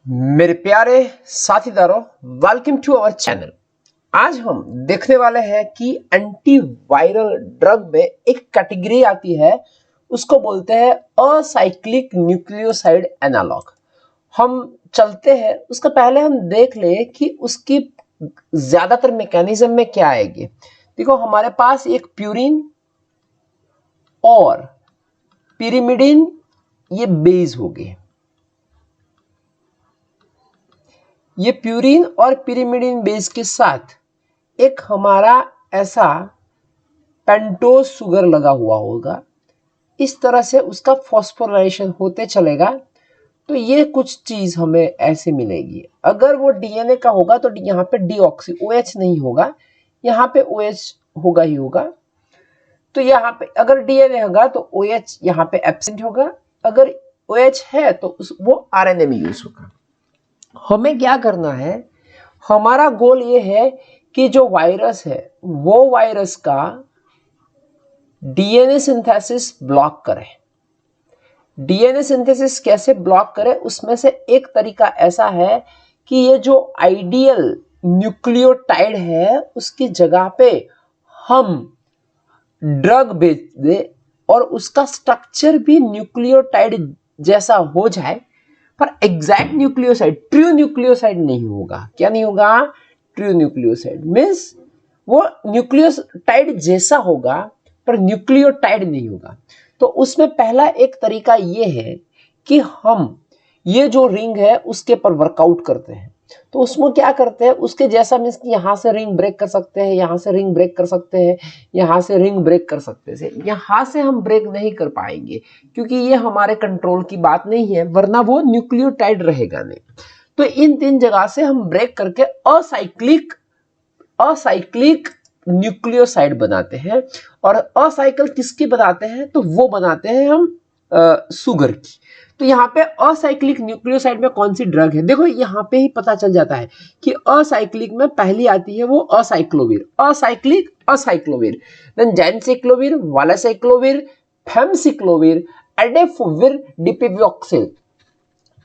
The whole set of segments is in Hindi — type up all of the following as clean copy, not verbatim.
मेरे प्यारे साथीदारों, वेलकम टू आवर चैनल। आज हम देखने वाले हैं कि एंटीवायरल ड्रग में एक कैटेगरी आती है, उसको बोलते हैं असाइक्लिक न्यूक्लियोसाइड एनालॉग। हम चलते हैं, उसका पहले हम देख ले कि उसकी ज्यादातर मैकेनिज्म में क्या आएगी। देखो, हमारे पास एक प्यूरिन और पिरिमिडिन, ये बेस हो गए। ये प्यूरिन और पिरिमिडिन बेस के साथ एक हमारा ऐसा पेंटोज शुगर लगा हुआ होगा। इस तरह से उसका फॉस्फोराइलेशन होते चलेगा, तो ये कुछ चीज हमें ऐसे मिलेगी। अगर वो डीएनए का होगा तो यहाँ पे डीऑक्सी OH नहीं होगा, यहाँ पे OH होगा ही होगा। तो यहाँ पे अगर डीएनए होगा तो OH यहाँ पे एब्सेंट होगा, अगर OH है तो वो आरएनए में यूज होगा। हमें क्या करना है, हमारा गोल ये है कि जो वायरस है वो वायरस का डीएनए सिंथेसिस ब्लॉक करे। डीएनए सिंथेसिस कैसे ब्लॉक करे, उसमें से एक तरीका ऐसा है कि ये जो आइडियल न्यूक्लियोटाइड है उसकी जगह पे हम ड्रग भेज दे और उसका स्ट्रक्चर भी न्यूक्लियोटाइड जैसा हो जाए, पर एग्जैक्ट न्यूक्लियोसाइड, ट्रू न्यूक्लियोसाइड नहीं होगा। क्या नहीं होगा? ट्रू न्यूक्लियोसाइड मींस वो न्यूक्लियोटाइड जैसा होगा पर न्यूक्लियोटाइड नहीं होगा। तो उसमें पहला एक तरीका ये है कि हम ये जो रिंग है उसके पर वर्कआउट करते हैं। तो उसमें क्या करते हैं, उसके जैसा मींस कि यहां से रिंग ब्रेक कर सकते हैं, यहां से रिंग ब्रेक कर सकते हैं, यहां से रिंग ब्रेक कर सकते हैं। यहां से हम ब्रेक नहीं कर पाएंगे क्योंकि ये हमारे कंट्रोल की बात नहीं है, वरना वो न्यूक्लियोटाइड रहेगा नहीं। तो इन तीन जगह से हम ब्रेक करके असाइक्लिक न्यूक्लियोसाइड बनाते हैं। और असाइकल किसकी बनाते हैं? तो वो बनाते हैं हम शुगर की। तो यहाँ पे असाइक्लिक न्यूक्लियोसाइड में कौन सी ड्रग है, देखो यहाँ पे ही पता चल जाता है कि असाइक्लिक में पहली आती है वो असाइक्लोविर, असाइक्लिक असाइक्लोविर, देन जैनसाइक्लोविर, वालासाइक्लोविर, फेमसाइक्लोविर, एडेफोविर, डिपिवॉक्सिल।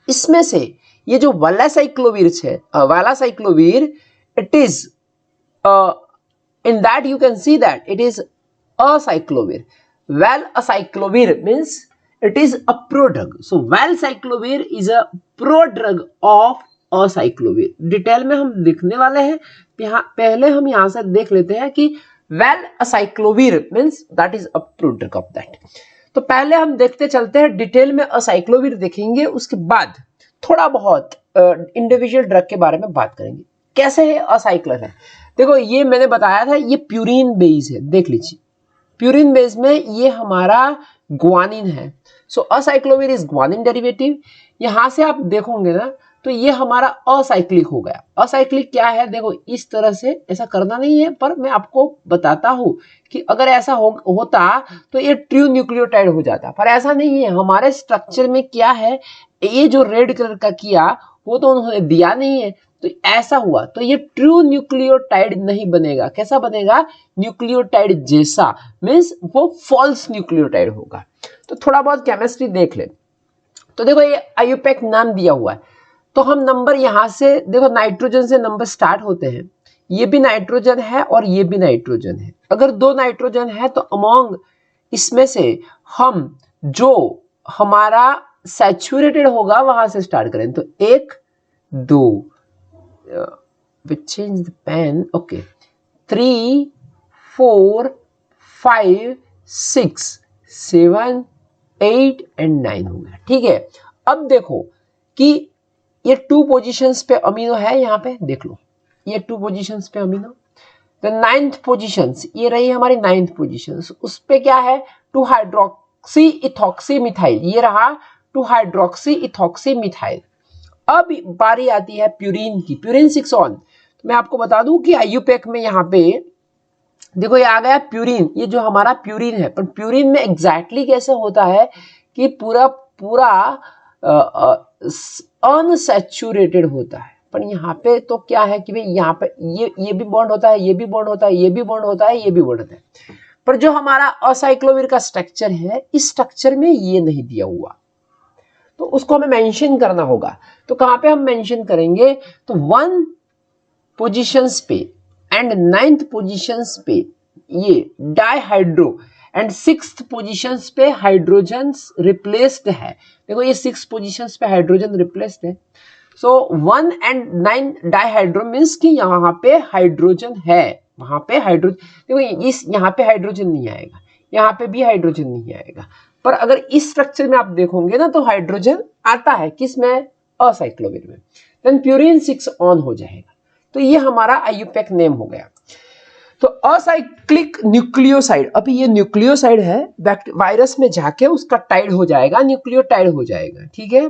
इसमें से ये जो वालासाइक्लोविर है, valacyclovir, it is in that you can see that it is acyclovir. Valacyclovir means it is a prodrug. So valacyclovir is a prodrug of acyclovir. Detail में हम देखने वाले हैं, पहले हम यहाँ से देख लेते हैं कि valacyclovir means that is a prodrug of that. तो पहले हम देखते चलते हैं, डिटेल में असाइक्लोविर देखेंगे, उसके बाद थोड़ा बहुत इंडिविजुअल ड्रग के बारे में बात करेंगे। कैसे है असाइक्लर है, देखो ये मैंने बताया था, ये प्यूरिन बेस है, देख लीजिए प्यूरिन बेस में ये हमारा ग्वानिन है। सो असाइक्लोविर इज ग्वानिन डेरिवेटिव। यहां से आप देखोगे ना तो ये हमारा असाइक्लिक हो गया। असाइक्लिक क्या है, देखो इस तरह से, ऐसा करना नहीं है पर मैं आपको बताता हूं कि अगर ऐसा होता तो ये ट्रू न्यूक्लियोटाइड हो जाता, पर ऐसा नहीं है। हमारे स्ट्रक्चर में क्या है, ये जो रेड कलर का किया वो तो उन्होंने दिया नहीं है, तो ऐसा हुआ तो ये ट्रू न्यूक्लियोटाइड नहीं बनेगा। कैसा बनेगा? न्यूक्लियोटाइड जैसा, मींस वो फॉल्स न्यूक्लियोटाइड होगा। तो थोड़ा बहुत केमिस्ट्री देख ले। तो देखो ये आईयूपैक नाम दिया हुआ है, तो हम नंबर यहां से देखो, नाइट्रोजन से नंबर स्टार्ट होते हैं। ये भी नाइट्रोजन है और ये भी नाइट्रोजन है। अगर दो नाइट्रोजन है तो अमोंग इसमें से हम जो हमारा सैचुरेटेड होगा वहां से स्टार्ट करें। तो 1 2 we change the pen, okay, 3 4 5 6 7 8 and 9 हो गया। ठीक है, अब देखो कि ये 2 पोजीशंस पे अमीनो है, यहाँ पे देख लो ये 2 पोजीशंस पे अमीनो। द 9th पोजीशंस, ये रही हमारी 9th पोजीशंस, उस पे क्या है? 2 हाइड्रोक्सी इथॉक्सी मिथाइल, ये रहा 2 हाइड्रोक्सी इथॉक्सी मिथाइल। अब बारी आती है प्यूरिन की, प्यूरिन 6 ऑन। तो मैं आपको बता दूं कि आईयूपैक में यहाँ पे देखो ये आ गया प्यूरिन, ये जो हमारा प्यूरिन है, पर प्यूरिन में एग्जैक्टली कैसे होता है कि पूरा अनसैचुरेटेड होता है। पर यहाँ पे तो क्या है कि भाई यहाँ पे ये भी बॉन्ड होता है, ये भी बॉन्ड होता है, ये भी बॉन्ड होता है, ये भी बॉन्ड होता है। पर जो हमारा असाइक्लोविर का स्ट्रक्चर है, इस स्ट्रक्चर में ये नहीं दिया हुआ। तो उसको हमें मेंशन करना होगा। तो कहां पे हम मेंशन करेंगे, तो 1 पोजीशंस पे एंड 9th पोजीशंस पे ये डाइहाइड्रो एंड 6th पोजीशंस पे हाइड्रोजन्स रिप्लेस्ड है। देखो ये 6 पोजीशंस पे हाइड्रोजन रिप्लेस्ड है। सो 1 and 9 डाइहाइड्रो मीन्स कि यहाँ पे हाइड्रोजन है, वहां पे हाइड्रोजन, देखो इस यहाँ पे हाइड्रोजन नहीं आएगा, यहाँ पे भी हाइड्रोजन नहीं आएगा, पर अगर इस स्ट्रक्चर में आप देखोगे ना तो हाइड्रोजन आता है, किसमें, असाइक्लोविर में। देन प्यूरिन 6 ऑन हो जाएगा। तो ये हमारा आईयूपैक नेम हो गया। तो असाइक्लिक न्यूक्लियोसाइड, अभी ये न्यूक्लियोसाइड है, वायरस में जाके उसका टाइड हो जाएगा, न्यूक्लियोटाइड हो जाएगा, ठीक है।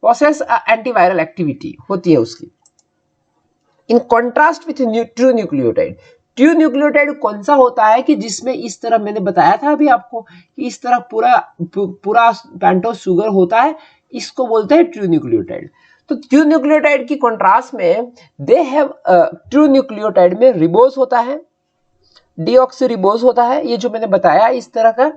प्रोसेस एंटीवायरल एक्टिविटी होती है उसकी। In contrast with true nucleotide, true nucleotide कौन सा होता है कि जिसमें इस तरह, मैंने बताया था अभी आपको कि इस तरह पूरा पेंटोज शुगर होता है, इसको बोलते हैं ट्रू न्यूक्लियोटाइड। तो ट्रू न्यूक्लियोटाइड की कॉन्ट्रास्ट में दे हैव, ट्रू न्यूक्लियोटाइड में रिबोज होता है, डीऑक्सीरिबोज होता है, ये जो मैंने बताया इस तरह का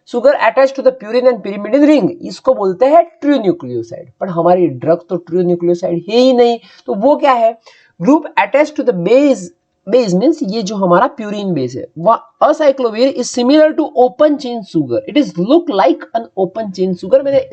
sugar attach to the purine and pyrimidine ring, इसको बोलते हैं ट्रू न्यूक्लियोसाइड। पर हमारी ड्रग तो ट्रू न्यूक्लियोसाइड है ही नहीं, तो वो क्या है, group attach to the base, base means ये जो हमारा प्यूरिन बेस है, वह acyclovir is similar to open chain sugar, it is look like an open chain sugar. मैंने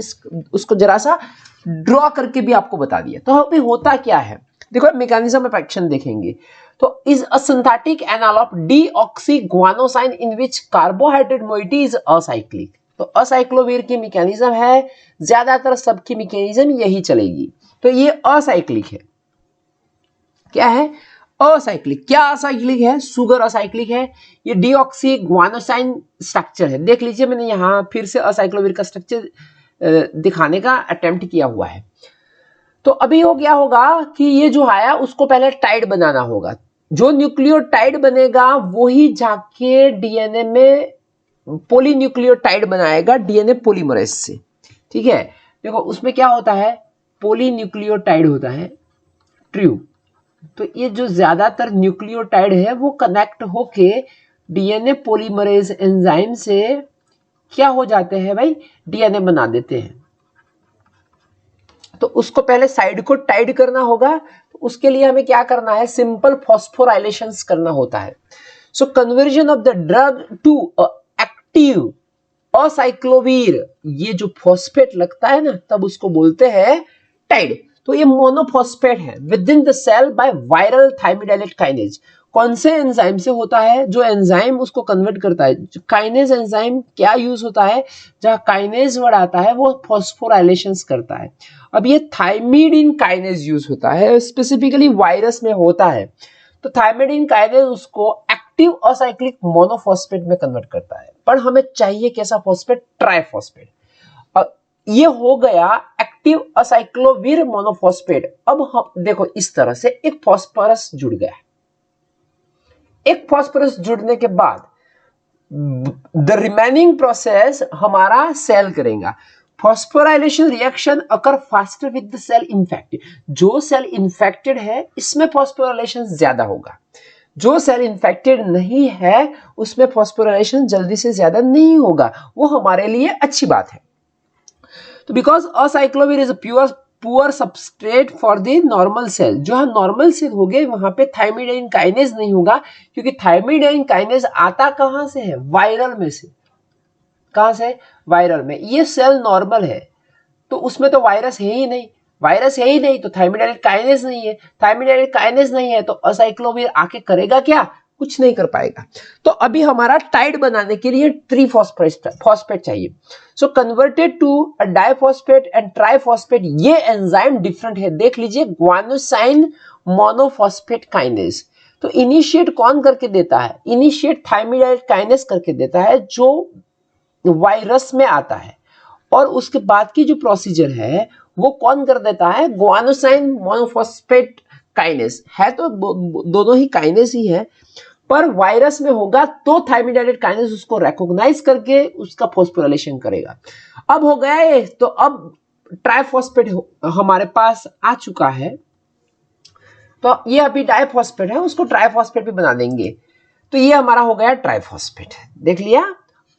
उसको जरा सा ड्रॉ करके भी आपको बता दिया। तो अभी होता क्या है, देखो मैकेनिज्म ऑफ एक्शन देखेंगे। तो is a synthetic analogue of deoxyguanosine in which carbohydrate moiety is acyclic. तो असाइक्लोविर की मैकेनिज्म है, ज्यादातर सबकी मैकेनिज्म यही चलेगी। तो ये असाइक्लिक है, क्या है, असाइक्लिक। क्या असाइक्लिक है, सुगर असाइक्लिक है। ये डीऑक्सीग्वानोसाइन स्ट्रक्चर है, देख लीजिए मैंने यहां फिर से असाइक्लोविर का स्ट्रक्चर दिखाने का अटेम्प्ट किया हुआ है। तो अभी हो गया होगा कि ये जो आया उसको पहले टाइड बनाना होगा, जो न्यूक्लियोटाइड बनेगा वही जाके डीएनए में पॉलीन्यूक्लियोटाइड बनाएगा, डीएनए पॉलीमरेज से, ठीक है। देखो उसमें क्या होता है, पॉलीन्यूक्लियोटाइड होता है, ट्रू। तो ये जो ज्यादातर न्यूक्लियोटाइड है वो कनेक्ट होके डीएनए पॉलीमरेज एंजाइम से क्या हो जाते हैं भाई, डीएनए बना देते हैं। तो उसको पहले साइड को टाइड करना होगा, तो उसके लिए हमें क्या करना है, सिंपल फॉस्फोराइलेशंस करना होता है। So conversion of the drug to active acyclovir, ये जो फॉस्फेट लगता है ना तब उसको बोलते हैं टाइड। तो ये मोनोफॉस्फेट है with in the cell by viral thymidylate kinase. कौन से एंजाइम से होता है, जो एंजाइम उसको कन्वर्ट करता है, काइनेज एंजाइम क्या यूज होता है, जहां काइनेज वर्ड आता है वो फॉस्फोराइलेशंस करता है। अब ये थाइमिडिन काइनेज यूज होता है, स्पेसिफिकली वायरस में होता है। तो थाइमिडिन काइनेज उसको एक्टिव असाइक्लिक मोनोफॉस्फेट में कन्वर्ट करता है। पर हमें चाहिए कैसा फॉस्फेट, ट्राइफॉस्फेट। ये हो गया एक्टिव असाइक्लोविर मोनोफॉस्फेट। अब हम देखो इस तरह से एक फॉस्फोरस जुड़ गया, एक फॉस्फोरस जुड़ने के बाद द रिमेनिंग प्रोसेस हमारा सेल करेगा। Phosphorylation reaction occur faster with the cell infected. जो सेल इन्फेक्टेड है इसमें फॉस्फोराइलेशन ज्यादा होगा, जो सेल इन्फेक्टेड नहीं है उसमें फॉस्फोराइलेशन जल्दी से ज्यादा नहीं होगा, वो हमारे लिए अच्छी बात है। तो because acyclovir is a poor substrate for the normal cell, जो नॉर्मल सेल हो गए वहां पे थाइमिडाइन काइनेज नहीं होगा, क्योंकि थाइमिडाइन काइनेज आता कहां से है, वायरल में से। कहां से, वायरल में। ये सेल नॉर्मल है तो उसमें तो वायरस है ही नहीं, वायरस है ही नहीं तो थाइमिडाइन काइनेज नहीं है, थाइमिडाइन काइनेज नहीं है तो असाइक्लोविर आके करेगा क्या, कुछ नहीं कर पाएगा। तो अभी हमारा टाइड बनाने के लिए 3 फॉस्फेट चाहिए। So converted to a diphosphate and triphosphate. ये एंजाइम डिफरेंट है, देख लीजिए, ग्वानोसाइन मोनोफॉस्फेट काइनेज। तो इनिशिएट कौन करके देता है, इनिशिएट थाइमिडाइन काइनेज करके देता है, जो वायरस में आता है। और उसके बाद की जो प्रोसीजर है वो कौन कर देता है, ग्वानोसाइन मोनोफॉस्फेट काइनेज है। तो दोनों ही काइनेज ही है, पर वायरस में होगा तो थाइमिडाइलेट काइनेज उसको रिकॉग्नाइज करके उसका फॉस्फोराइलेशन करेगा। अब हो गया ये, तो अब ट्राइफॉस्फेट हमारे पास आ चुका है। तो ये अभी डाइफॉस्फेट है, उसको ट्राइफॉस्फेट भी बना देंगे। तो ये हमारा हो गया ट्राइफॉस्फेट, देख लिया।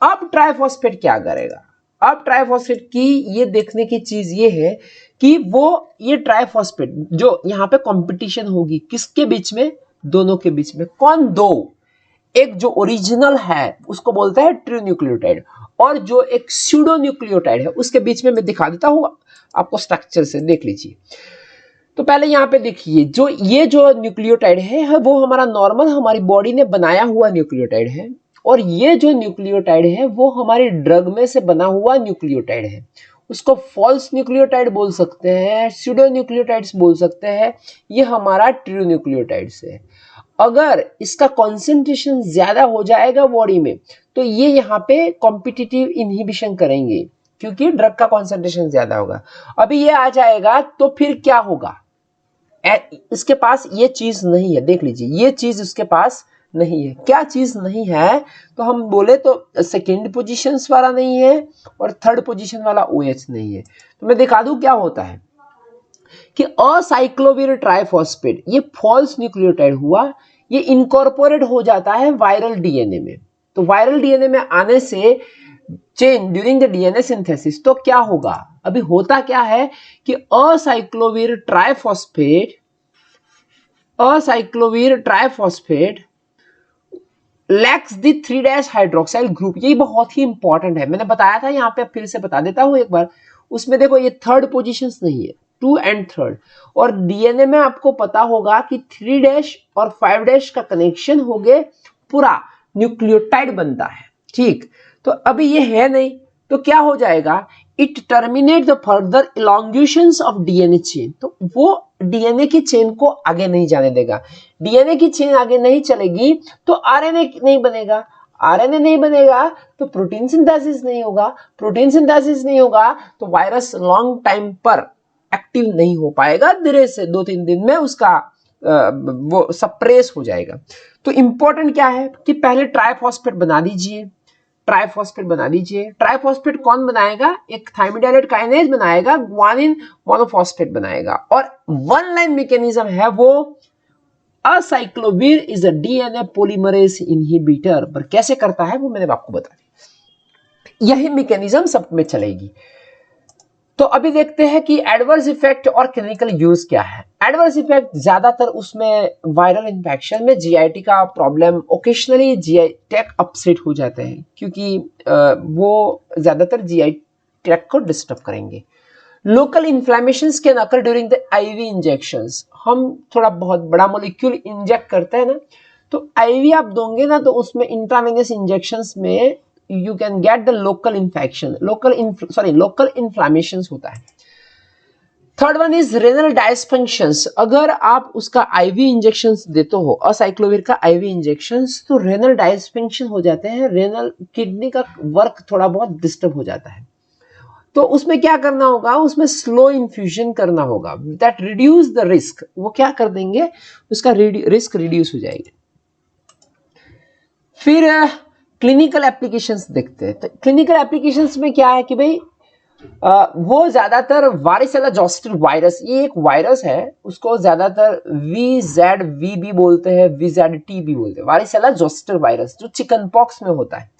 अब ट्राइफॉस्फेट क्या करेगा, अब ट्राइफॉस्फेट की ये देखने की चीज ये है कि वो ये ट्राइफॉस्फेट जो यहाँ पे कंपटीशन होगी किसके बीच में, दोनों के बीच में। कौन दो, एक जो ओरिजिनल है उसको बोलते हैं ट्रू न्यूक्लियोटाइड, और जो एक स्यूडो न्यूक्लियोटाइड है उसके बीच में मैं दिखा देता हूँ आपको, स्ट्रक्चर से देख लीजिए। तो पहले यहाँ पे देखिए, जो ये जो न्यूक्लियोटाइड है वो हमारा नॉर्मल हमारी बॉडी ने बनाया हुआ न्यूक्लियोटाइड है, और ये जो न्यूक्लियोटाइड है वो हमारी ड्रग में से बना हुआ न्यूक्लियोटाइड है। उसको फॉल्स न्यूक्लियोटाइड बोल सकते हैं, स्यूडो न्यूक्लियोटाइड्स बोल सकते हैं, ये हमारा ट्रू न्यूक्लियोटाइड्स है। अगर इसका कॉन्सेंट्रेशन ज्यादा हो जाएगा बॉडी में तो ये यहाँ पे कॉम्पिटिटिव इनहिबिशन करेंगे, क्योंकि ड्रग का कॉन्सेंट्रेशन ज्यादा होगा। अभी ये आ जाएगा तो फिर क्या होगा, इसके पास ये चीज नहीं है, देख लीजिए ये चीज उसके पास नहीं है। क्या चीज नहीं है, तो हम बोले तो सेकेंड पोजीशन वाला नहीं है और थर्ड पोजीशन वाला OH नहीं है। तो मैं दिखा दूं क्या होता है कि असाइक्लोविर ट्राइफॉस्फेट ये फॉल्स न्यूक्लियोटाइड हुआ, ये इनकॉर्पोरेट हो जाता है वायरल डीएनए में। तो वायरल डीएनए में आने से chain during the DNA synthesis, तो क्या होगा, अभी होता क्या है कि acyclovir triphosphate lacks the 3' hydroxyl group. ये बहुत ही इंपॉर्टेंट है, मैंने बताया था, यहाँ पे फिर से बता देता हूं एक बार। उसमें देखो ये थर्ड पोजीशन नहीं है, 2 and 3, और डीएनए में आपको पता होगा कि 3' और 5' का कनेक्शन हो गए, पूरा न्यूक्लियोटाइड बनता है, ठीक। तो अभी ये है नहीं, तो क्या हो जाएगा, it terminate the further elongations of DNA chain. तो वो डीएनए की चेन को आगे नहीं जाने देगा। डीएनए की चेन आगे नहीं चलेगी तो आरएनए नहीं बनेगा, आरएनए नहीं बनेगा तो प्रोटीन सिंथेसिस नहीं होगा, प्रोटीन सिंथेसिस नहीं होगा तो वायरस लॉन्ग टाइम पर एक्टिव नहीं हो पाएगा, धीरे से 2-3 दिन में उसका वो सप्रेस हो जाएगा। तो इंपॉर्टेंट क्या है कि पहले ट्राइफॉस्फेट बना दीजिए, ट्राइफॉस्फेट कौन बनाएगा, एक थाइमिडाइलेट काइनेज बनाएगा, ग्वानिन मोनोफॉस्फेट बनाएगा, और वन लाइन मैकेनिज्म है वो acyclovir is a DNA polymerase inhibitor. पर कैसे करता है वो मैंने आपको बता दिया, यही मैकेनिज्म सब में चलेगी। तो अभी देखते हैं कि एडवर्स इफेक्ट और क्लिनिकल यूज क्या है। एडवर्स इफेक्ट ज्यादातर उसमें वायरल इन्फेक्शन में जीआईटी का problem, occasionally GI tract upset हो जाते हैं, क्योंकि वो ज्यादातर जीआई ट्रैक्ट को डिस्टर्ब करेंगे। Local inflammations can occur during the IV injections. हम थोड़ा बहुत बड़ा मॉलिक्यूल इंजेक्ट करते हैं ना, तो आईवी आप दोगे ना तो उसमें इंट्रावेनस इंजेक्शंस में you can get the local infection, local inflammations होता है। Third one is renal dysfunctions. अगर आप उसका आईवी इंजेक्शंस देते हो, असाइक्लोविर का आईवी इंजेक्शंस, तो रेनल डायस्फंक्शन हो जाते हैं, रेनल किडनी का वर्क थोड़ा बहुत डिस्टर्ब हो जाता है। तो उसमें क्या करना होगा, उसमें स्लो इन्फ्यूजन करना होगा, दैट रिड्यूस द रिस्क। वो क्या कर देंगे, उसका रिस्क रिड्यूस हो जाएगी। फिर क्लिनिकल एप्लीकेशंस देखते हैं। तो क्लिनिकल एप्लीकेशंस में क्या है कि भाई वो ज्यादातर वारिसेला जोस्टर वायरस, ये एक वायरस है, उसको ज्यादातर VZV भी बोलते हैं, VZT भी बोलते हैं, वारिसेला जोस्टर वायरस, जो चिकन पॉक्स में होता है।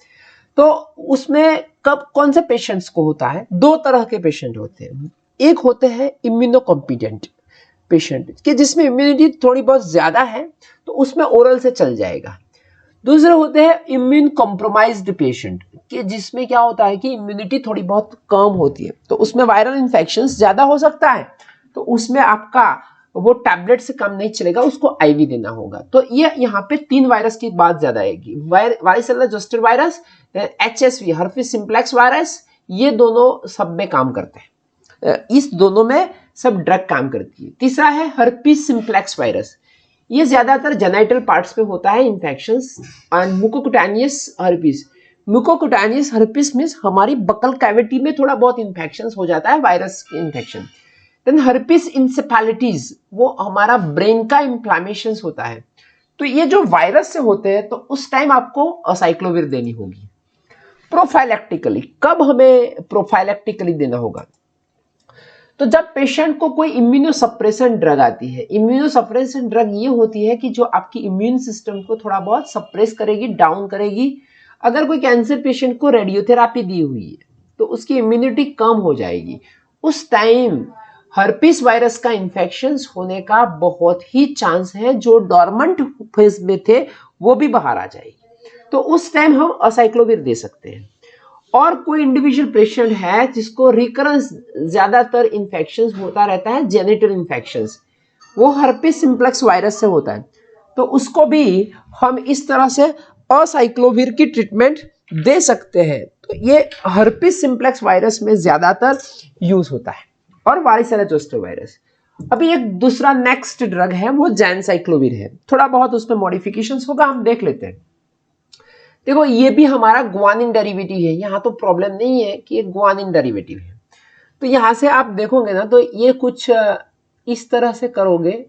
तो उसमें कब कौन से पेशेंट्स को होता है, 2 तरह के पेशेंट होते हैं। एक होते हैं इम्यूनोकॉम्पिटेंट पेशेंट कि जिसमें इम्यूनिटी थोड़ी बहुत ज्यादा है, तो उसमें ओरल से चल जाएगा। दूसरे होते हैं इम्यून कॉम्प्रोमाइज्ड पेशेंट कि जिसमें क्या होता है कि इम्यूनिटी थोड़ी बहुत कम होती है, तो उसमें वायरल इन्फेक्शंस ज्यादा हो सकता है, तो उसमें आपका वो टैबलेट से काम नहीं चलेगा, उसको आईवी देना होगा। तो ये यहाँ पे 3 वायरस की बात ज्यादा आएगी, varicella zoster virus, HSV herpes simplex virus, ये दोनों सब में काम करते हैं, इस दोनों में सब ड्रग काम करती है। तीसरा है हर्पिस सिम्प्लेक्स वायरस, ये ज्यादातर जेनाइटल पार्ट्स पे होता है infections. And mucocutaneous herpes, mucocutaneous herpes means हमारी बकल कैविटी में थोड़ा बहुत इन्फेक्शंस हो जाता है, virus infection. Then herpes encephalitis, वो हमारा ब्रेन का इन्फ्लेमेशन होता है। तो ये जो वायरस से होते हैं, तो उस टाइम आपको असाइक्लोविर देनी होगी। प्रोफाइलेक्टिकली, कब हमें प्रोफाइलेक्टिकली देना होगा, तो जब पेशेंट को कोई इम्यूनोसप्रेशन ड्रग आती है। इम्यूनोसप्रेशन ड्रग ये होती है कि जो आपकी इम्यून सिस्टम को थोड़ा बहुत सप्रेस करेगी, डाउन करेगी। अगर कोई कैंसर पेशेंट को रेडियोथेरापी दी हुई है, तो उसकी इम्यूनिटी कम हो जाएगी। उस टाइम हर्पिस वायरस का इन्फेक्शन होने का बहुत ही चांस है, जो डॉर्मेंट फेज में थे वो भी बाहर आ जाएगी। तो उस टाइम हम असाइक्लोविर दे सकते हैं। और कोई इंडिविजुअल पेशेंट है जिसको रिकरेंस ज्यादातर इन्फेक्शन होता रहता है, जेनिटल इन्फेक्शन, वो हर्पिस सिम्प्लेक्स वायरस से होता है, तो उसको भी हम इस तरह से असाइक्लोविर की ट्रीटमेंट दे सकते हैं। तो ये हर्पिस सिम्प्लेक्स वायरस में ज्यादातर यूज होता है। और वारिसेला जोस्टर वायरस। अभी एक दूसरा नेक्स्ट ड्रग है, वो जैनसाइक्लोविर है। थोड़ा बहुत उसमें मॉडिफिकेशंस होगा, हम देख लेते हैं। देखो ये भी हमारा ग्वानिन डेरिवेटिव है, यहाँ तो प्रॉब्लम नहीं है कि ये ग्वानिन डेरिवेटिव है। तो यहाँ से आप देखोगे ना, तो ये कुछ इस तरह से करोगे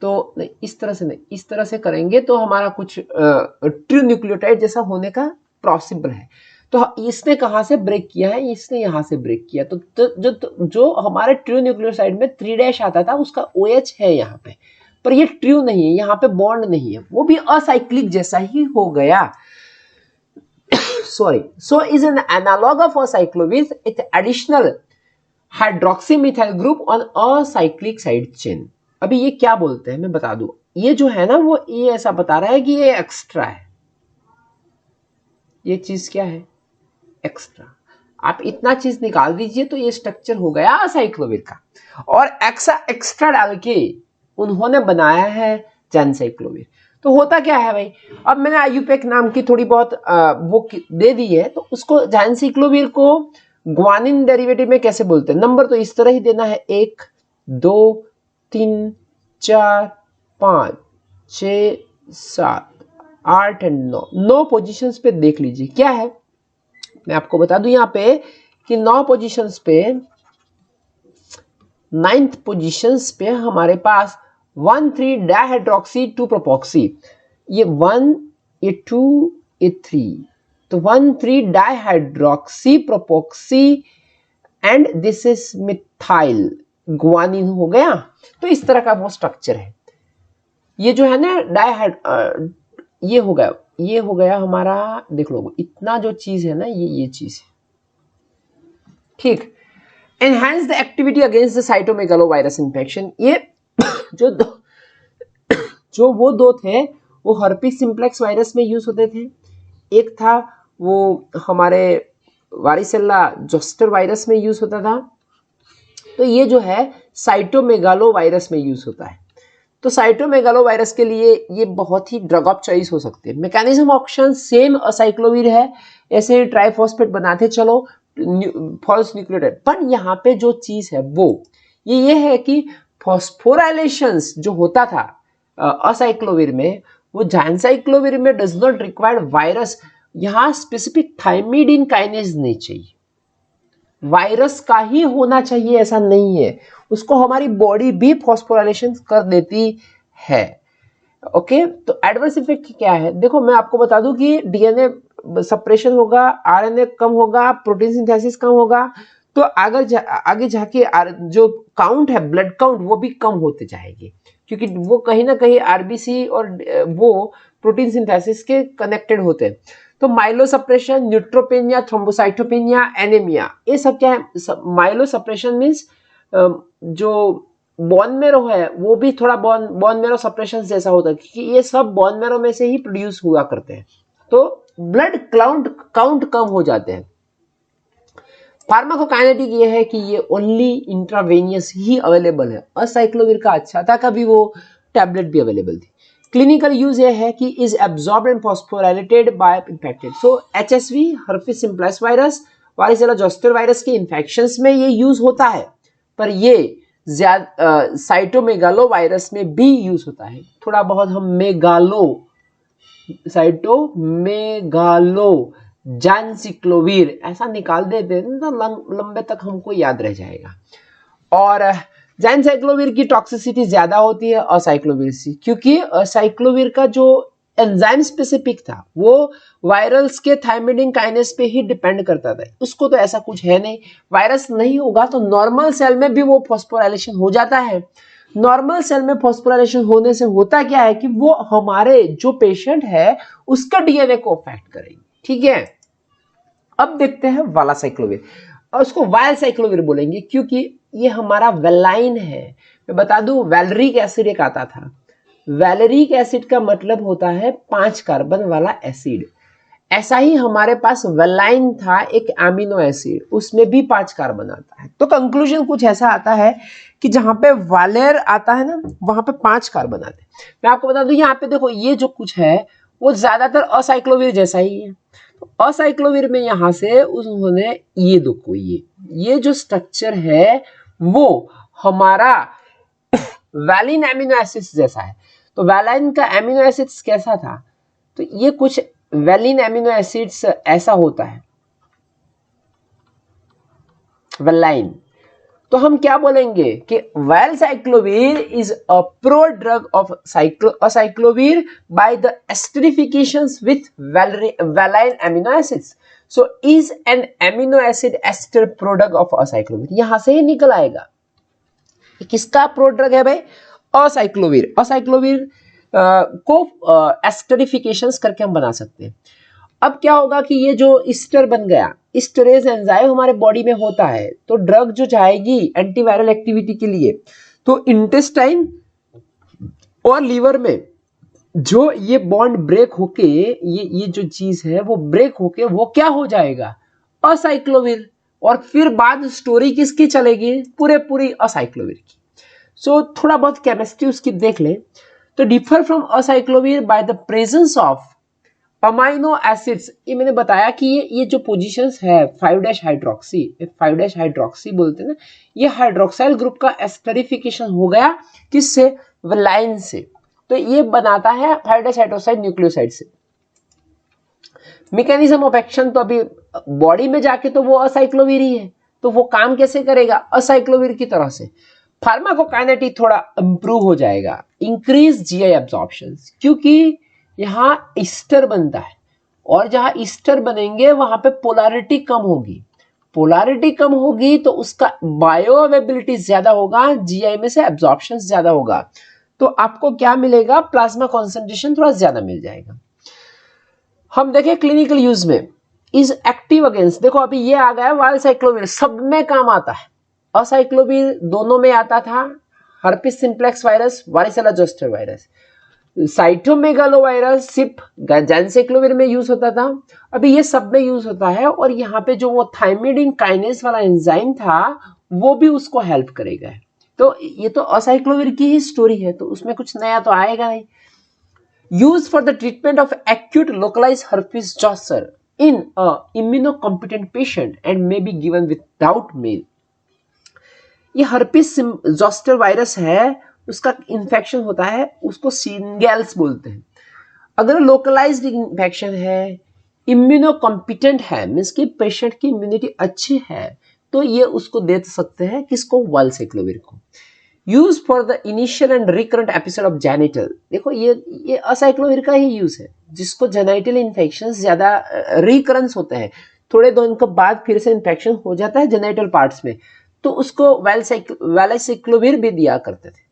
तो नहीं, इस तरह से नहीं, इस तरह से करेंगे तो हमारा कुछ ट्रू न्यूक्लियोटाइड जैसा होने का पॉसिबल है। तो इसने कहाँ से ब्रेक किया है, इसने यहाँ से ब्रेक किया। जो हमारे ट्रू न्यूक्लियोसाइड में 3' आता था, उसका OH है यहाँ पे, पर ये ट्रू नहीं है, यहाँ पे बॉन्ड नहीं है, वो भी असाइक्लिक जैसा ही हो गया। sorry, so is an analog of acyclovir with additional hydroxy methyl group on acyclic side chain। अभी ये क्या बोलते हैं मैं बता दूं, ये जो है ना वो ये ऐसा बता रहा है कि ये एक्स्ट्रा है, ये चीज क्या है, एक्स्ट्रा। आप इतना चीज निकाल दीजिए तो ये स्ट्रक्चर हो गया असाइक्लोविर का, और एक्स्ट्रा डाल के उन्होंने बनाया है जैनसाइक्लोविर। तो होता क्या है भाई, अब मैंने आयुपेक नाम की थोड़ी बहुत वो दे दी है, तो उसको जैनसाइक्लोविर को ग्वानिन डेरिवेटिव में कैसे बोलते हैं, नंबर तो इस तरह ही देना है, 1 2 3 4 5 6 7 8 एंड 9 पोजीशंस पे देख लीजिए क्या है। मैं आपको बता दूं यहाँ पे कि 9 पोजीशंस पे 9th पोजीशंस पे हमारे पास 1,3 डाइहाइड्रोक्सी 2 प्रोपोक्सी, ये 1 ये 2 ये 3, तो 1,3 dihydroxy propoxy and this is methyl guanine हो गया। तो इस तरह का वो स्ट्रक्चर है। ये जो है ना ये हो गया हमारा, देख लो इतना जो चीज है ना, ये चीज है, ठीक। Enhance the activity against the cytomegalovirus infection. ये जो वो दो थे वो हर्पिस सिम्प्लेक्स वायरस में यूज होते थे, एक था वो हमारे वारिसेला जोस्टर वायरस में यूज होता था, तो ये जो है साइटोमेगालो वायरस में यूज होता है। तो साइटोमेगालो वायरस के लिए ये बहुत ही ड्रग ऑफ चॉइस हो सकती है। मैकेनिज्म ऑक्शन सेम असाइक्लोविर है, ऐसे ट्राइफॉस्फेट बनाते चलो फॉल्स न्यूक्लियोटाइड, पर यहाँ पे जो चीज है वो ये है कि फॉस्फोराइलेशंस जो होता था असाइक्लोविर में, वो जैनसाइक्लोविर में डज नॉट रिक्वायर वायरस। यहाँ स्पेसिफिक थाइमिडीन काइनेज नहीं चाहिए, वायरस का ही होना चाहिए ऐसा नहीं है, उसको हमारी बॉडी भी फॉस्फोराइलेशन कर देती है। ओके, तो एडवर्स इफेक्ट क्या है, देखो मैं आपको बता दूं कि डीएनए सप्रेशन होगा, आरएनए कम होगा, प्रोटीन सिंथेसिस कम होगा, तो आगे जाके जो काउंट है, ब्लड काउंट, वो भी कम होते जाएगी, क्योंकि वो कहीं ना कहीं आरबीसी और वो प्रोटीन सिंथेसिस के कनेक्टेड होते हैं। तो myelo suppression, neutropenia, thrombocytopenia, anaemia, ये सब क्या है। माइलो सप्रेशन मीन्स जो बोन मेरो है वो भी थोड़ा बोन मेरो सप्रेशन जैसा होता है, क्योंकि ये सब बोन मेरो में से ही प्रोड्यूस हुआ करते हैं, तो ब्लड काउंट कम हो जाते हैं। फार्माकोकाइनेटिक ये है कि ये ओनली इंट्रावेनियस ही अवेलेबल है। असाइक्लोविर का अच्छा था, कभी वो टैबलेट भी अवेलेबल थी। क्लिनिकल यूज ये है कि is absorbed and phosphorylated by infected. So HSV, herpes simplex virus, varicella zoster virus के इन्फेक्शंस में ये यूज होता है, पर ये ज्यादा साइटोमेगालो वायरस में भी यूज होता है। थोड़ा बहुत हम साइटोमेगालो जैनसाइक्लोविर ऐसा निकाल देते हैं तो लंबे तक हमको याद रह जाएगा। और जैनसाइक्लोविर की टॉक्सिसिटी ज्यादा होती है असाइक्लोविर से, क्योंकि असाइक्लोविर का जो एंजाइम स्पेसिफिक था वो वायरल्स के थाइमिडीन काइनेज पे ही डिपेंड करता था, उसको तो ऐसा कुछ है नहीं। वायरस नहीं होगा तो नॉर्मल सेल में भी वो फॉस्फोराइलेशन हो जाता है। नॉर्मल सेल में फॉस्फोराइलेशन होने से होता क्या है कि वो हमारे जो पेशेंट है उसका डीएनए को अफेक्ट करेंगे, ठीक है। अब देखते हैं वालासाइक्लोविर, और उसको वायल साइक्लोविर बोलेंगे क्योंकि ये हमारा वेलाइन है। मैं बता दूं वैलरिक एसिड एक आता था, वैलरिक एसिड का मतलब होता है 5 कार्बन वाला एसिड। ऐसा ही हमारे पास वेलाइन था एक एमिनो एसिड, उसमें भी 5 कार्बन आता है। तो कंक्लूजन कुछ ऐसा आता है कि जहां पे वालेर आता है ना वहां पे 5 कार्बन आते हैं। मैं आपको बता दूं यहाँ पे देखो ये जो कुछ है वो ज्यादातर असाइक्लोविर जैसा ही है। तो असाइक्लोविर में यहां से उन्होंने ये देखो ये जो स्ट्रक्चर है वो हमारा वैलिन एमिनो एसिड्स जैसा है। तो वैलाइन का एमिनो एसिड्स कैसा था, तो ये कुछ वैलिन एमिनो एसिड्स ऐसा होता है वैलाइन। तो हम क्या बोलेंगे कि valacyclovir is a pro drug of acyclovir by the esterifications with valine amino acids. So is an amino acid ester product of acyclovir. यहां से ही निकल आएगा किसका प्रोड्रग है भाई, असाइक्लोविर। असाइक्लोविर को एस्टरिफिकेशंस करके हम बना सकते हैं। अब क्या होगा कि ये जो ईस्टर बन गया, ईस्टरेज एंजाइम हमारे बॉडी में होता है, तो ड्रग जो जाएगी एंटीवायरल एक्टिविटी के लिए, तो इंटेस्टाइन और लीवर में जो ये बॉन्ड ब्रेक होके ये जो चीज है वो ब्रेक होके वो क्या हो जाएगा, असाइक्लोविर। और फिर बाद स्टोरी किसकी चलेगी, पूरी असाइक्लोविर की। सो थोड़ा बहुत केमिस्ट्री उसकी देख ले। तो differ from acyclovir by the presence of amino acids. ये मैंने बताया कि ये जो पोजीशंस है 5' हाइड्रोक्सी, 5' हाइड्रोक्सी बोलते हैं ना, ये हाइड्रोक्साइल ग्रुप का एस्टरिफिकेशन हो गया किससे, वेलाइन से। तो ये बनाता है 5' हाइड्रोक्साइड न्यूक्लियोसाइड से। मैकेनिज्म ऑफ एक्शन तो अभी बॉडी में जाके तो वो असाइक्लोविर ही है, तो वो काम कैसे करेगा, असाइक्लोविर की तरह से। फार्माकोकाइनेटिक थोड़ा इंप्रूव हो जाएगा, इंक्रीज जीआई एब्जॉर्प्शन, क्योंकि यहां ईस्टर बनता है और जहां ईस्टर बनेंगे वहां पे पोलैरिटी कम होगी। पोलैरिटी कम होगी तो उसका बायो अवेबिलिटी ज्यादा होगा, जीआई में से एब्जॉर्प्शन ज्यादा होगा, तो आपको क्या मिलेगा, प्लाज्मा कॉन्सेंट्रेशन थोड़ा ज्यादा मिल जाएगा। हम देखें क्लिनिकल यूज में इज एक्टिव अगेंस्ट, देखो अभी ये आ गया वालसाइक्लोविर, सब में काम आता है। असाइक्लोविर दोनों में आता था, herpes simplex virus, varicella zoster virus, cytomegalovirus सिर्फ जैनसेक्लोविर में यूज होता था, अभी ये सब में यूज होता है। और यहाँ पे जो वो थाइमिडिन काइनेस वाला एंजाइम था वो भी उसको हेल्प करेगा। तो ये तो असाइक्लोविर की ही स्टोरी है, तो उसमें कुछ नया तो आएगा नहीं। Use for the treatment of acute localised herpes zoster in a immunocompetent patient and may be given without meal. ये हर्पिस जोस्टर वायरस है, उसका इन्फेक्शन होता है, उसको सिंगेल्स बोलते हैं। अगर लोकलाइज्ड इन्फेक्शन है, इम्यूनोकॉम्पिटेंट है, मींस कि पेशेंट की इम्यूनिटी अच्छी है, तो ये उसको दे सकते हैं, किसको, वालसाइक्लोविर को। Use for the initial and recurrent episode of genital, देखो ये असाइक्लोविर का ही यूज है, जिसको जेनिटल इन्फेक्शन ज्यादा रिकरेंस होते हैं, थोड़े दिन के बाद फिर से इन्फेक्शन हो जाता है जेनिटल पार्ट्स में, तो उसको वालसाइक्लोविर भी दिया करते थे।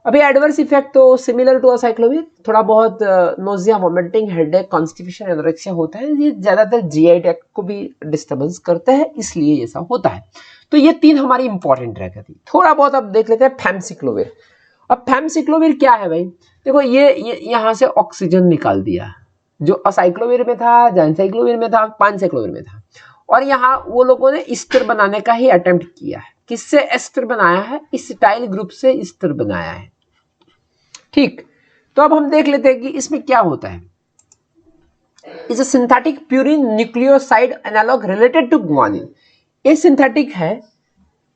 अभी एडवर्स इफेक्ट तो सिमिलर टू असाइक्लोविर, थोड़ा बहुत nausea, vomiting, headache, constipation, anorexia होता है। ये ज्यादातर जीआई ट्रैक्ट को भी डिस्टर्बेंस करते हैं, इसलिए ऐसा होता है। तो ये 3 हमारी इंपॉर्टेंट ड्रग थी। थोड़ा बहुत अब देख लेते हैं फैमसिक्लोविर। अब फैमसिक्लोविर क्या है भाई, देखो ये यहां से ऑक्सीजन निकाल दिया, जो असाइक्लोविर में था, जैनसाइक्लोविर में था, पानसाइक्लोविर में था, और यहाँ वो लोगों ने ईस्टर बनाने का ही अटेम्प्ट किया है। किससे एस्टर बनाया है, इस्टाइल ग्रुप से ईस्टर बनाया है। ठीक, तो अब हम देख लेते हैं कि इसमें क्या होता है। Is a synthetic purine nucleoside analogue related to guanine. ये सिंथेटिक है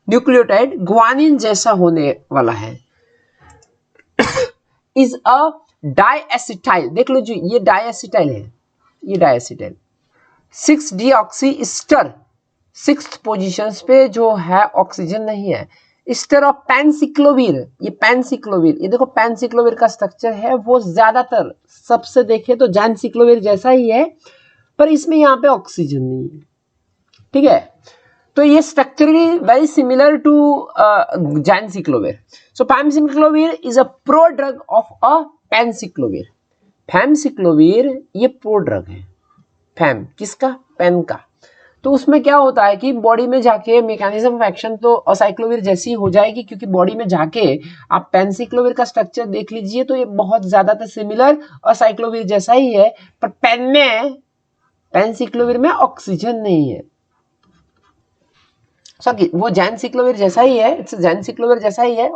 न्यूक्लियोटाइड, ग्वानिन जैसा होने वाला है। इज अ डाइएसिटाइल, देख लो जी ये डाइएसिटाइल है, ये डाइएसिटाइल 6-डीऑक्सी ईस्टर, 6th पोजीशंस पे जो है ऑक्सीजन नहीं है। ईस्टर ऑफ पेनसिक्लोविर, ये पेनसिक्लोविर, ये देखो पेनसिक्लोविर का स्ट्रक्चर है वो ज्यादातर सबसे देखे तो जैनसिक्लोविर जैसा ही है, पर इसमें यहाँ पे ऑक्सीजन नहीं है। ठीक है, तो ये structurally very similar to ganciclovir. So penciclovir is a pro drug of a penciclovir. Famciclovir ये प्रो ड्रग है, फैम किसका, पेन का। तो उसमें क्या होता है कि बॉडी में जाके मैकेनिज्म ऑफ एक्शन तो असाइक्लोविर जैसी हो जाएगी, क्योंकि बॉडी में जाके आप पेनसाइक्लोविर का स्ट्रक्चर देख लीजिए तो ये बहुत ज्यादातर सिमिलर असाइक्लोविर जैसा ही है, पर पेनसाइक्लोविर में ऑक्सीजन नहीं है। सॉरी, वो जैनसाइक्लोविर जैसा ही है, इट्स जैनसाइक्लोविर जैसा ही है।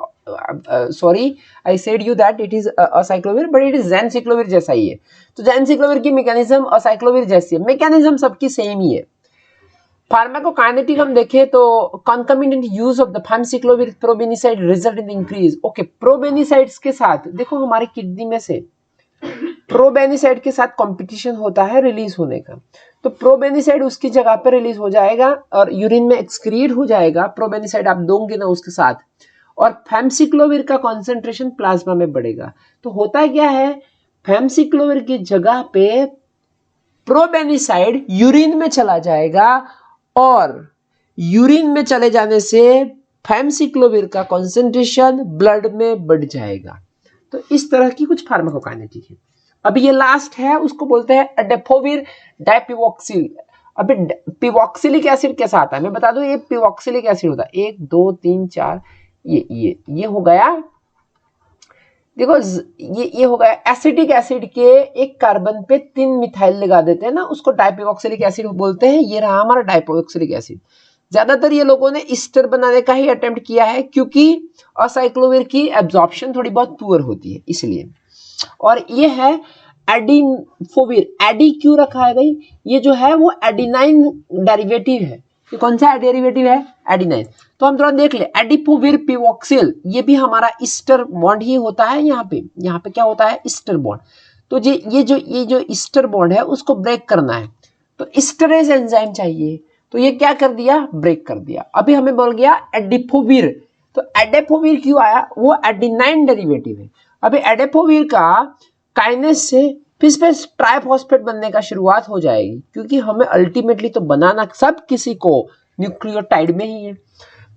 Sorry, I said you that it is acyclovir, but it is ganciclovir जैसा ही है। तो जैनसाइक्लोविर की मैकेनिज्म असाइक्लोविर जैसी है, मैकेनिज्म सबकी सेम ही है। फार्माकोकाइनेटिक हम देखें तो concomitant use of the famciclovir probenecid result in increase. Okay, probenecids के साथ देखो हमारे किडनी में से प्रोबेनिसाइड के साथ कंपटीशन होता है रिलीज होने का, तो प्रोबेनिसाइड उसकी जगह पे रिलीज हो जाएगा और यूरिन में एक्सक्रीट हो जाएगा। प्रोबेनिसाइड आप दोगे ना उसके साथ, और फैमसिक्लोविर का कॉन्सेंट्रेशन प्लाज्मा में बढ़ेगा। तो होता क्या है, फैमसिक्लोविर की जगह पे प्रोबेनिसाइड यूरिन में चला जाएगा और यूरिन में चले जाने से फैमसिक्लोविर का कॉन्सेंट्रेशन ब्लड में बढ़ जाएगा। तो इस तरह की कुछ फार्माकोकाइनेटिक है। अभी ये लास्ट है, उसको बोलते हैं एडेपोविर डाइपिवॉक्सिल। अभी पिवॉक्सिलिक एसिड कैसा आता है मैं बता दूं, ये पिवॉक्सिलिक एसिड होता है 1 2 3 4, ये हो गया। देखो ये हो गया एसिटिक एसिड के एक कार्बन पे 3 मिथाइल लगा देते हैं ना, उसको डाइपिवॉक्सिलिक एसिड बोलते हैं। ये रहा हमारा डाइपिवॉक्सिलिक एसिड। ज्यादातर ये लोगों ने ईस्टर बनाने का ही अटेम्प्ट किया है, क्योंकि असाइक्लोविर की एब्जॉर्प्शन थोड़ी बहुत पुअर होती है इसलिए। और ये है एडिनोफोविर। एडी क्यों रखा है भाई, ये जो है वो एडिनाइन डेरिवेटिव है। ये कौन सा डेरिवेटिव है, एडिनाइन। तो हम थोड़ा देख ले, एडिपोविर पिवॉक्सिल, ये भी हमारा ईस्टर बॉन्ड ही होता है। यहाँ पे क्या होता है, ईस्टर बॉन्ड। तो ये जो ईस्टर बॉन्ड है उसको ब्रेक करना है, तो ईस्टरेज एंजाइम चाहिए। तो ये क्या कर दिया, ब्रेक कर दिया। अभी हमें बोल गया एडिपोविर, तो एडेपोविर क्यों आया, वो एडिनाइन डेरिवेटिव है। अभी एडेपोविर का काइनेस से फिर ट्राइफॉस्फेट बनने का शुरुआत हो जाएगी, क्योंकि हमें अल्टीमेटली तो बनाना सब किसी को न्यूक्लियोटाइड में ही है।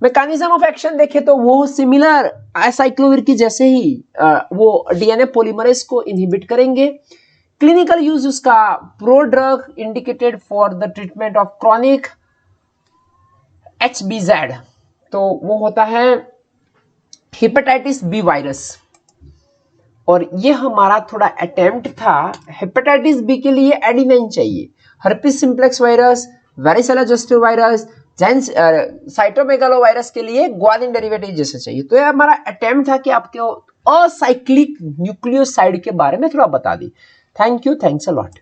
मैकेनिज्म ऑफ एक्शन देखे तो वो सिमिलर असाइक्लोविर की जैसे ही वो डीएनए पॉलीमरेज को इनहिबिट करेंगे। क्लिनिकल यूज उसका prodrug indicated for the treatment of chronic HBZ, तो वो होता है हेपेटाइटिस बी वायरस। और ये हमारा थोड़ा अटेम्प्ट था। हेपेटाइटिस बी के लिए एडिनाइन चाहिए, herpes simplex virus, varicella zoster virus, cytomegalo virus के लिए ग्वानिन डेरिवेटिव जैसे चाहिए। तो ये हमारा अटेम्प्ट था कि आपको असाइक्लिक न्यूक्लियोसाइड के बारे में थोड़ा बता दी। Thank you, thanks a lot.